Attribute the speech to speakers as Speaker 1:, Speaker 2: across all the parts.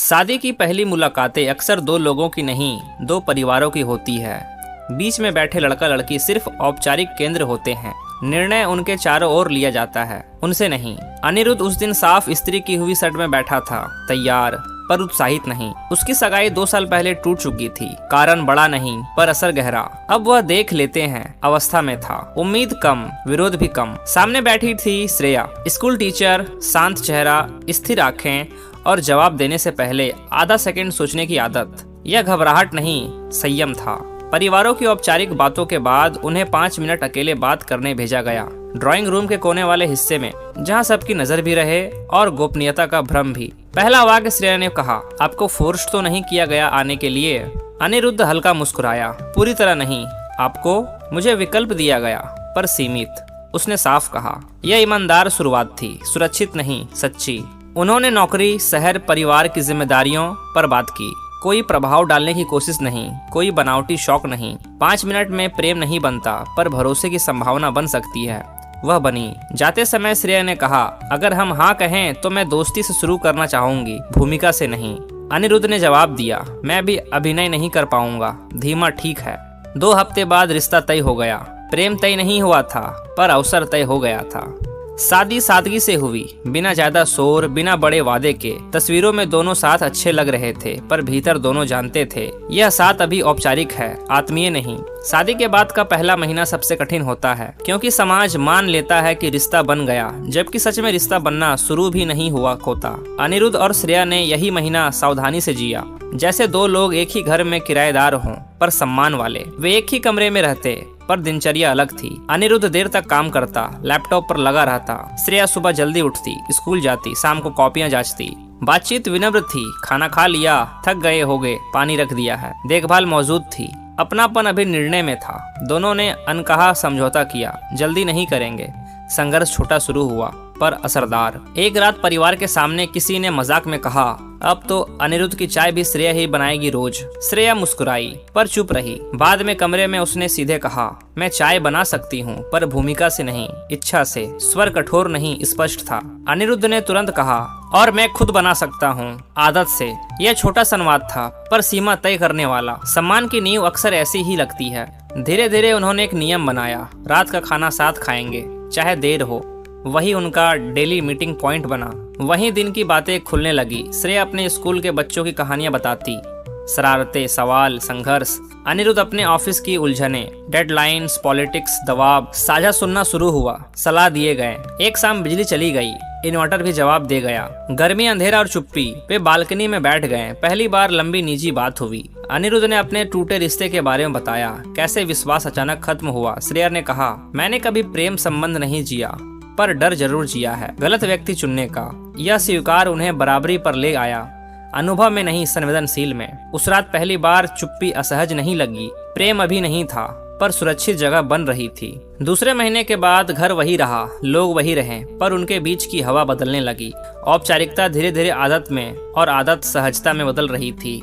Speaker 1: शादी की पहली मुलाकातें अक्सर दो लोगों की नहीं, दो परिवारों की होती है। बीच में बैठे लड़का लड़की सिर्फ औपचारिक केंद्र होते हैं। निर्णय उनके चारों ओर लिया जाता है, उनसे नहीं। अनिरुद्ध उस दिन साफ इस्त्री की हुई शर्ट में बैठा था, तैयार पर उत्साहित नहीं। उसकी सगाई 2 साल पहले टूट चुकी थी। कारण बड़ा नहीं पर असर गहरा। अब वह देख लेते हैं अवस्था में था। उम्मीद कम, विरोध भी कम। सामने बैठी थी श्रेया, स्कूल टीचर, शांत चेहरा, स्थिर आंखें और जवाब देने से पहले आधा सेकंड सोचने की आदत। यह घबराहट नहीं, संयम था। परिवारों की औपचारिक बातों के बाद उन्हें 5 मिनट अकेले बात करने भेजा गया। ड्राइंग रूम के कोने वाले हिस्से में, जहां सबकी नजर भी रहे और गोपनीयता का भ्रम भी। पहला वाक्य श्रेया ने कहा, आपको फोर्स तो नहीं किया गया आने के लिए? अनिरुद्ध हल्का मुस्कुराया, पूरी तरह नहीं। आपको? मुझे विकल्प दिया गया, पर सीमित। उसने साफ कहा। यह ईमानदार शुरुआत थी, सुरक्षित नहीं, सच्ची। उन्होंने नौकरी, शहर, परिवार की जिम्मेदारियों पर बात की। कोई प्रभाव डालने की कोशिश नहीं, कोई बनावटी शौक नहीं। 5 मिनट में प्रेम नहीं बनता, पर भरोसे की संभावना बन सकती है। वह बनी। जाते समय श्रेया ने कहा, अगर हम हाँ कहें तो मैं दोस्ती से शुरू करना चाहूंगी, भूमिका से नहीं। अनिरुद्ध ने जवाब दिया, मैं भी अभिनय नहीं कर पाऊंगा। धीमा, ठीक है। 2 हफ्ते बाद रिश्ता तय हो गया। प्रेम तय नहीं हुआ था, पर अवसर तय हो गया था। शादी सादगी से हुई, बिना ज्यादा शोर, बिना बड़े वादे के। तस्वीरों में दोनों साथ अच्छे लग रहे थे, पर भीतर दोनों जानते थे यह साथ अभी औपचारिक है, आत्मीय नहीं। शादी के बाद का पहला महीना सबसे कठिन होता है, क्योंकि समाज मान लेता है कि रिश्ता बन गया, जबकि सच में रिश्ता बनना शुरू भी नहीं हुआ होता। अनिरुद्ध और श्रेया ने यही महीना सावधानी से जिया, जैसे 2 लोग एक ही घर में किराएदार हों, पर सम्मान वाले। वे एक ही कमरे में रहते, पर दिनचर्या अलग थी। अनिरुद्ध देर तक काम करता, लैपटॉप पर लगा रहता। श्रेया सुबह जल्दी उठती, स्कूल जाती, शाम को कॉपियां जांचती। बातचीत विनम्र थी, खाना खा लिया, थक गए होगे, पानी रख दिया है। देखभाल मौजूद थी, अपनापन अभी निर्णय में था। दोनों ने अनकहा समझौता किया, जल्दी नहीं करेंगे। संघर्ष छोटा शुरू हुआ, पर असरदार। एक रात परिवार के सामने किसी ने मजाक में कहा, अब तो अनिरुद्ध की चाय भी श्रेया ही बनाएगी रोज। श्रेया मुस्कुराई, पर चुप रही। बाद में कमरे में उसने सीधे कहा, मैं चाय बना सकती हूँ, पर भूमिका से नहीं, इच्छा से। स्वर कठोर नहीं, स्पष्ट था। अनिरुद्ध ने तुरंत कहा, और मैं खुद बना सकता हूँ, आदत से। यह छोटा संवाद था, पर सीमा तय करने वाला। सम्मान की नींव अक्सर ऐसी ही लगती है। धीरे धीरे उन्होंने एक नियम बनाया, रात का खाना साथ खाएंगे, चाहे देर हो। वही उनका डेली मीटिंग पॉइंट बना। वहीं दिन की बातें खुलने लगी। श्रेया अपने स्कूल के बच्चों की कहानियां बताती, शरारतें, सवाल, संघर्ष। अनिरुद्ध अपने ऑफिस की उलझने, डेडलाइंस, पॉलिटिक्स, दबाव। साझा सुनना शुरू हुआ, सलाह दिए गए। एक शाम बिजली चली गई, इन्वर्टर भी जवाब दे गया। गर्मी, अंधेरा और चुप्पी। वे बालकनी में बैठ गए। पहली बार लंबी निजी बात हुई। अनिरुद्ध ने अपने टूटे रिश्ते के बारे में बताया, कैसे विश्वास अचानक खत्म हुआ। श्रेया ने कहा, मैंने कभी प्रेम संबंध नहीं जिया, पर डर जरूर जिया है, गलत व्यक्ति चुनने का। यह स्वीकार उन्हें बराबरी पर ले आया, अनुभव में नहीं, संवेदनशील में। उस रात पहली बार चुप्पी असहज नहीं लगी। प्रेम अभी नहीं था, पर सुरक्षित जगह बन रही थी। दूसरे महीने के बाद घर वही रहा, लोग वही रहे, पर उनके बीच की हवा बदलने लगी। औपचारिकता धीरे धीरे आदत में, और आदत सहजता में बदल रही थी।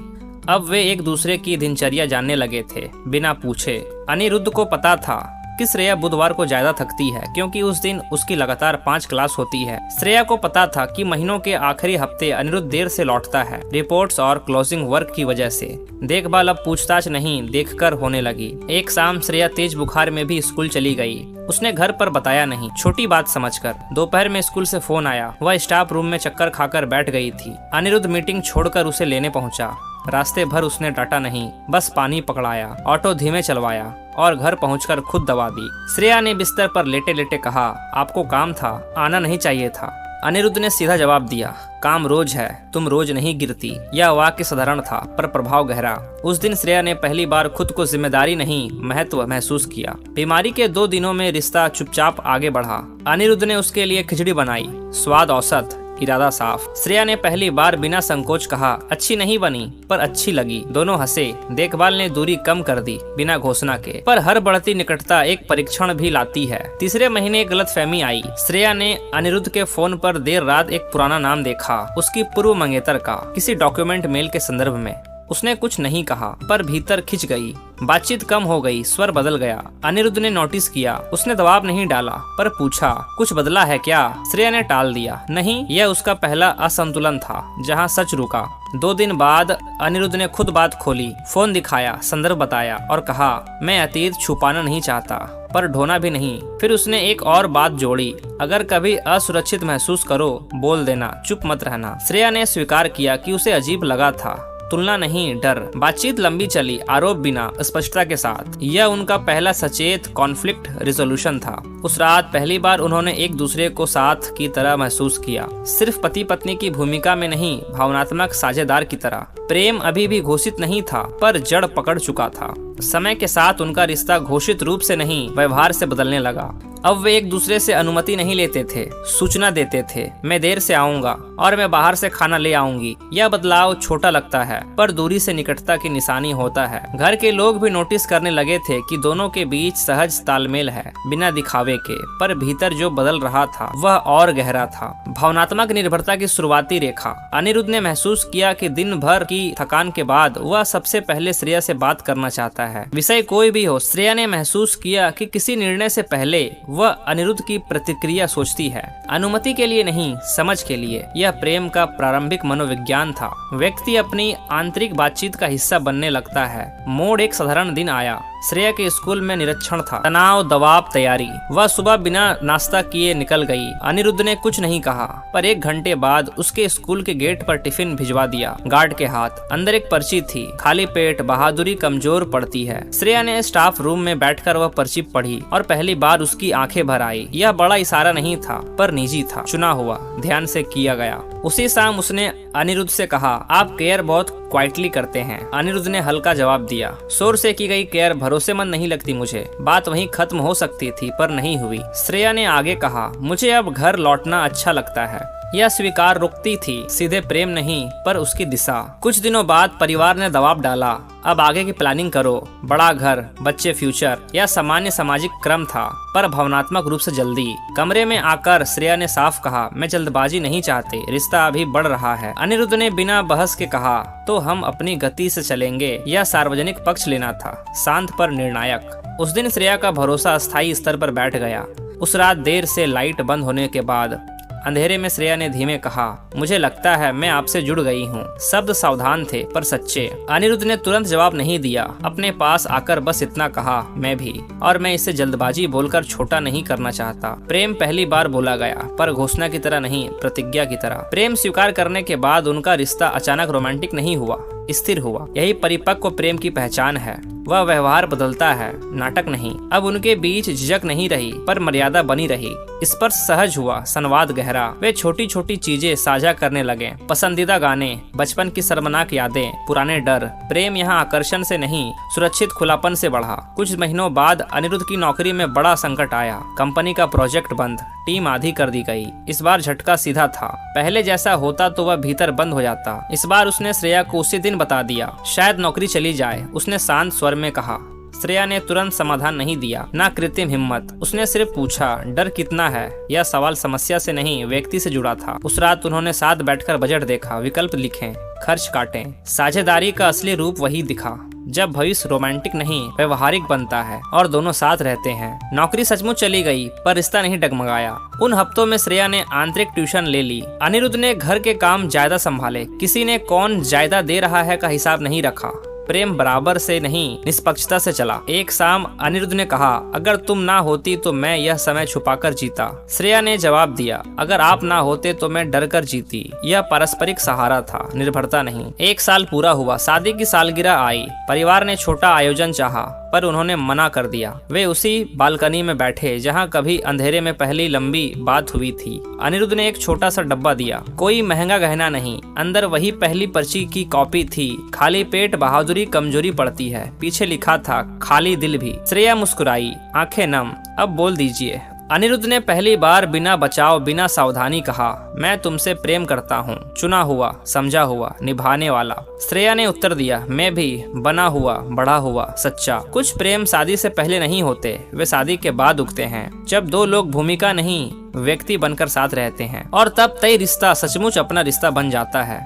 Speaker 1: अब वे एक दूसरे की दिनचर्या जानने लगे थे, बिना पूछे। अनिरुद्ध को पता था कि श्रेया बुधवार को ज्यादा थकती है, क्योंकि उस दिन उसकी लगातार 5 क्लास होती है। श्रेया को पता था कि महीनों के आखिरी हफ्ते अनिरुद्ध देर से लौटता है, रिपोर्ट्स और क्लोजिंग वर्क की वजह से। देखभाल अब पूछताछ नहीं, देखकर होने लगी। एक शाम श्रेया तेज बुखार में भी स्कूल चली गई। उसने घर पर बताया नहीं, छोटी बात समझकर। दोपहर में स्कूल से फोन आया। वह स्टाफ रूम में चक्कर खाकर बैठ गई थी। अनिरुद्ध मीटिंग छोड़कर उसे लेने पहुंचा। रास्ते भर उसने डांटा नहीं, बस पानी पकड़ाया, ऑटो धीमे चलवाया और घर पहुंचकर खुद दवा दी। श्रेया ने बिस्तर पर लेटे लेटे कहा, आपको काम था, आना नहीं चाहिए था। अनिरुद्ध ने सीधा जवाब दिया, काम रोज है, तुम रोज नहीं गिरती। यह वाक्य साधारण था, पर प्रभाव गहरा। उस दिन श्रेया ने पहली बार खुद को जिम्मेदारी नहीं, महत्व महसूस किया। बीमारी के 2 दिनों में रिश्ता चुपचाप आगे बढ़ा। अनिरुद्ध ने उसके लिए खिचड़ी बनाई, स्वाद औसत, इरादा साफ। श्रेया ने पहली बार बिना संकोच कहा, अच्छी नहीं बनी, पर अच्छी लगी। दोनों हंसे। देखभाल ने दूरी कम कर दी, बिना घोषणा के। पर हर बढ़ती निकटता एक परीक्षण भी लाती है। तीसरे महीने गलतफहमी आई। श्रेया ने अनिरुद्ध के फोन पर देर रात एक पुराना नाम देखा, उसकी पूर्व मंगेतर का, किसी डॉक्यूमेंट मेल के संदर्भ में। उसने कुछ नहीं कहा पर भीतर खिंच गई। बातचीत कम हो गई, स्वर बदल गया। अनिरुद्ध ने नोटिस किया। उसने दबाव नहीं डाला पर पूछा, कुछ बदला है क्या? श्रेया ने टाल दिया, नहीं। यह उसका पहला असंतुलन था जहां सच रुका। 2 दिन बाद अनिरुद्ध ने खुद बात खोली, फोन दिखाया, संदर्भ बताया और कहा, मैं अतीत छुपाना नहीं चाहता पर ढोना भी नहीं। फिर उसने एक और बात जोड़ी, अगर कभी असुरक्षित महसूस करो बोल देना, चुप मत रहना। श्रेया ने स्वीकार किया कि उसे अजीब लगा था, तुलना नहीं डर। बातचीत लंबी चली, आरोप बिना, स्पष्टता के साथ। यह उनका पहला सचेत कॉन्फ्लिक्ट रिजोल्यूशन था। उस रात पहली बार उन्होंने एक दूसरे को साथ की तरह महसूस किया, सिर्फ पति पत्नी की भूमिका में नहीं, भावनात्मक साझेदार की तरह। प्रेम अभी भी घोषित नहीं था पर जड़ पकड़ चुका था। समय के साथ उनका रिश्ता घोषित रूप से नहीं, व्यवहार से बदलने लगा। अब वे एक दूसरे से अनुमति नहीं लेते थे, सूचना देते थे, मैं देर से आऊंगा और मैं बाहर से खाना ले आऊंगी। यह बदलाव छोटा लगता है पर दूरी से निकटता की निशानी होता है। घर के लोग भी नोटिस करने लगे थे कि दोनों के बीच सहज तालमेल है, बिना दिखावे के। पर भीतर जो बदल रहा था वह और गहरा था, भावनात्मक निर्भरता की शुरुआती रेखा। अनिरुद्ध ने महसूस किया कि दिन भर की थकान के बाद वह सबसे पहले श्रेया से बात करना चाहता है, विषय कोई भी हो। श्रेया ने महसूस किया कि किसी निर्णय से पहले वह अनिरुद्ध की प्रतिक्रिया सोचती है, अनुमति के लिए नहीं, समझ के लिए। यह प्रेम का प्रारंभिक मनोविज्ञान था। व्यक्ति अपनी आंतरिक बातचीत का हिस्सा बनने लगता है। मोड़ एक साधारण दिन आया। श्रेया के स्कूल में निरीक्षण था, तनाव, दबाव, तैयारी। वह सुबह बिना नाश्ता किए निकल गई। अनिरुद्ध ने कुछ नहीं कहा पर 1 घंटे बाद उसके स्कूल के गेट पर टिफिन भिजवा दिया, गार्ड के हाथ। अंदर एक पर्ची थी, खाली पेट बहादुरी कमजोर पड़ती है। श्रेया ने स्टाफ रूम में बैठकर वह पर्ची पढ़ी और पहली बार उसकी आंखें भर आई। यह बड़ा इशारा नहीं था पर निजी था, चुना हुआ, ध्यान से किया गया। उसी शाम उसने अनिरुद्ध से कहा, आप केयर बहुत क्वाइटली करते हैं। अनिरुद्ध ने हल्का जवाब दिया, शोर से की गई केयर भरोसेमंद नहीं लगती मुझे। बात वहीं खत्म हो सकती थी पर नहीं हुई। श्रेया ने आगे कहा, मुझे अब घर लौटना अच्छा लगता है। यह स्वीकार रुकती थी, सीधे प्रेम नहीं पर उसकी दिशा। कुछ दिनों बाद परिवार ने दबाव डाला, अब आगे की प्लानिंग करो, बड़ा घर, बच्चे, फ्यूचर। यह सामान्य सामाजिक क्रम था पर भावनात्मक रूप से जल्दी। कमरे में आकर श्रेया ने साफ कहा, मैं जल्दबाजी नहीं चाहती, रिश्ता अभी बढ़ रहा है। अनिरुद्ध ने बिना बहस के कहा, तो हम अपनी गति से चलेंगे। यह सार्वजनिक पक्ष लेना था, शांत पर निर्णायक। उस दिन श्रेया का भरोसा अस्थायी स्तर पर बैठ गया। उस रात देर से लाइट बंद होने के बाद अंधेरे में श्रेया ने धीमे कहा, मुझे लगता है मैं आपसे जुड़ गई हूँ। शब्द सावधान थे पर सच्चे। अनिरुद्ध ने तुरंत जवाब नहीं दिया, अपने पास आकर बस इतना कहा, मैं भी। और मैं इसे जल्दबाजी बोलकर छोटा नहीं करना चाहता। प्रेम पहली बार बोला गया पर घोषणा की तरह नहीं, प्रतिज्ञा की तरह। प्रेम स्वीकार करने के बाद उनका रिश्ता अचानक रोमांटिक नहीं हुआ, स्थिर हुआ। यही परिपक्व प्रेम की पहचान है। वह व्यवहार बदलता है, नाटक नहीं। अब उनके बीच झिझक नहीं रही पर मर्यादा बनी रही। स्पर्श सहज हुआ, संवाद गहरा। वे छोटी छोटी चीजें साझा करने लगे, पसंदीदा गाने, बचपन की शर्मनाक यादें, पुराने डर। प्रेम यहाँ आकर्षण से नहीं, सुरक्षित खुलापन से बढ़ा। कुछ महीनों बाद अनिरुद्ध की नौकरी में बड़ा संकट आया। कंपनी का प्रोजेक्ट बंद, टीम आधी कर दी गई। इस बार झटका सीधा था। पहले जैसा होता तो वह भीतर बंद हो जाता। इस बार उसने श्रेया को उसी दिन बता दिया, शायद नौकरी चली जाए। उसने शांत स्वर में कहा। श्रेया ने तुरंत समाधान नहीं दिया, ना कृत्रिम हिम्मत। उसने सिर्फ पूछा, डर कितना है? यह सवाल समस्या से नहीं, व्यक्ति से जुड़ा था। उस रात उन्होंने साथ बैठकर बजट देखा, विकल्प लिखे, खर्च काटे। साझेदारी का असली रूप वही दिखा, जब भविष्य रोमांटिक नहीं व्यवहारिक बनता है और दोनों साथ रहते हैं। नौकरी सचमुच चली गई पर रिश्ता नहीं डगमगाया। उन हफ्तों में श्रेया ने आंतरिक ट्यूशन ले ली। अनिरुद्ध ने घर के काम ज्यादा संभाले। किसी ने कौन ज्यादा दे रहा है का हिसाब नहीं रखा। प्रेम बराबर से नहीं, निष्पक्षता से चला। एक शाम अनिरुद्ध ने कहा, अगर तुम ना होती तो मैं यह समय छुपाकर जीता। श्रेया ने जवाब दिया, अगर आप ना होते तो मैं डर कर जीती। यह पारस्परिक सहारा था, निर्भरता नहीं। 1 साल पूरा हुआ, शादी की सालगिरह आई। परिवार ने छोटा आयोजन चाहा पर उन्होंने मना कर दिया। वे उसी बालकनी में बैठे जहां कभी अंधेरे में पहली लंबी बात हुई थी। अनिरुद्ध ने एक छोटा सा डब्बा दिया, कोई महंगा गहना नहीं। अंदर वही पहली पर्ची की कॉपी थी, खाली पेट बहादुरी कमजोरी पड़ती है। पीछे लिखा था, खाली दिल भी। श्रेया मुस्कुराई, आंखें नम, अब बोल दीजिए। अनिरुद्ध ने पहली बार बिना बचाव बिना सावधानी कहा, मैं तुमसे प्रेम करता हूँ, चुना हुआ, समझा हुआ, निभाने वाला। श्रेया ने उत्तर दिया, मैं भी, बना हुआ, बड़ा हुआ, सच्चा। कुछ प्रेम शादी से पहले नहीं होते, वे शादी के बाद उगते हैं, जब 2 लोग भूमिका नहीं व्यक्ति बनकर साथ रहते हैं। और तब तय रिश्ता सचमुच अपना रिश्ता बन जाता है।